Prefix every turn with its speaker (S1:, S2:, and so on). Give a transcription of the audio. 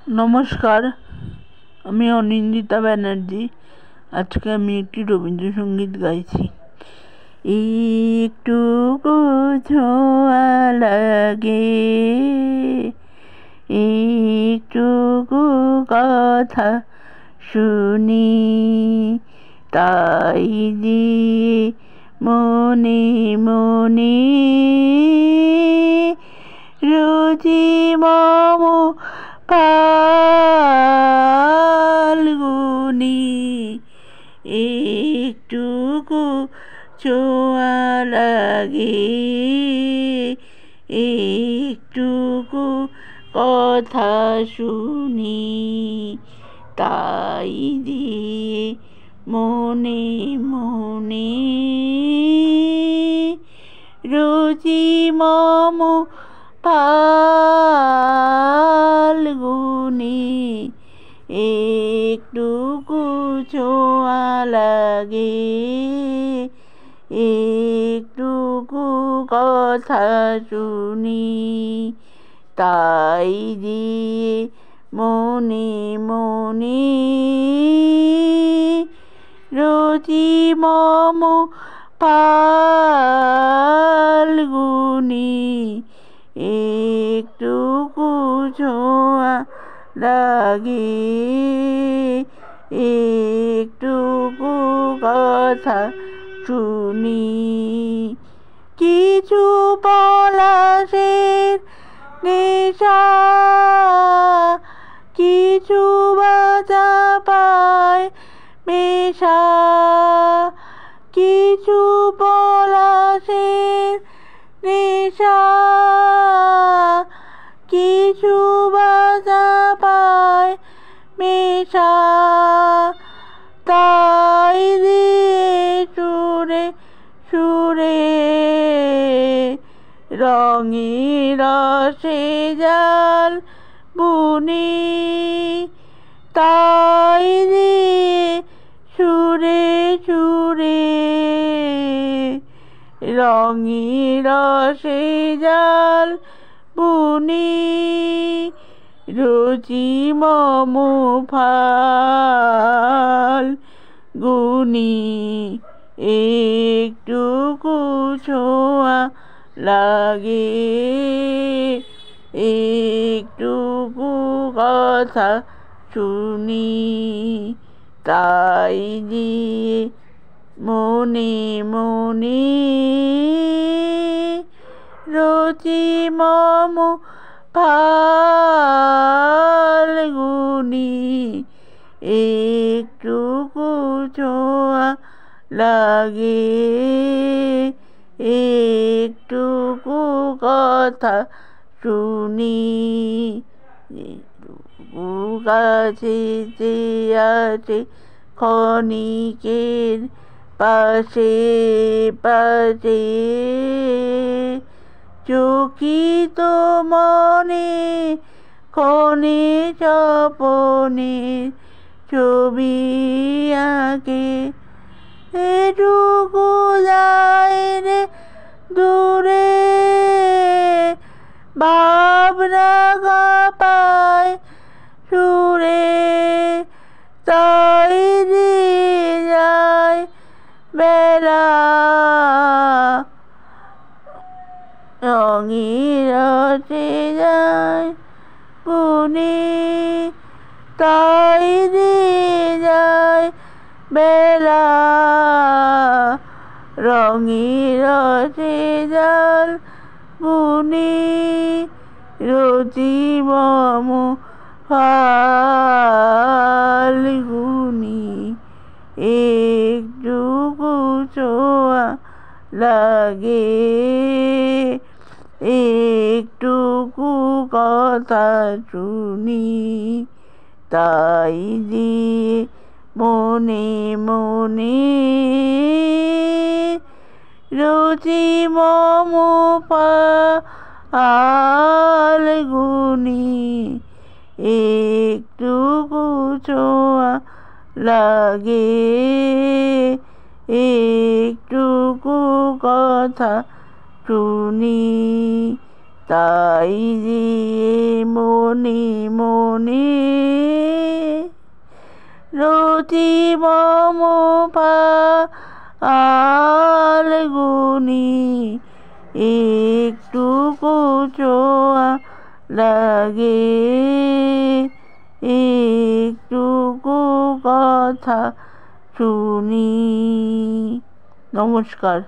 S1: নমস্কার, আমি অনিন্দিতা ব্যানার্জি। আজকে আমি একটি রবীন্দ্রসঙ্গীত গাইছি। একটুকু ছোঁয়া লাগে, একটুকু কথা শুনি, তাই দিয়ে মনে মনে রুচি মম ফাল্গুনি। একটুকু ছোঁয়া লাগে, একটুকু কথা শুনি, তাই দিয়ে মনে মনে রুচি মম ফাল্গুনি। একটুকু ছোঁয়া লাগে, একটুকু কথা শুনি, তাই দিয়ে মনে মনে রুচি মম ফাল্গুনি। একটুকু ছোঁয়া লাগে, একটুকু কথা শুনি। কিছু পলাশের নেশা, কিছু বাজা পায় মেশা, কিছু পলাশের নেশা, কিছু বাজা পায় মেশা, তাই দিয়ে সুরে সুরে রঙের রসে জাল বুনি, তাই দিয়ে সুরে সুরে রঙের রসে জাল বুনি। রুচি মম ফাল্গুনি। একটুকু ছোঁয়া লাগে, একটুকু কথা শুনি, তাই দিয়ে মনে মনে রুচি মম ফাল্গুনি। একটুকু ছোঁয়া লাগে, একটুকু কথা শুনি, কাছে যে আছে ক্ষণিকের পাশে পাশে, চকিত মনে ক্ষণে স্বপনে ছবি আঁকে। এটুকু যায় রে দূরে, ভাবনা কাঁপায় সুরে, তাই দিয়ে যায় বেলা। রঙের রসে যায় বুনি, তাই দিয়ে যায় বেলা। রঙের রসে জাল বুনি, রুচি মম ফাল্গুনি। একটুকু ছোঁয়া লাগে, একটুকু কথা শুনি, তাই দিয়ে মনে মনে রুচি মম ফাল্গুনি। একটুকু ছোঁয়া লাগে, একটুকু কথা শুনি, তাই দিয়ে মনে মনে রুচি মম ফাল্গুনি, একটুকু ছোঁয়া লাগে, একটুকু কথা শুনি। নমস্কার।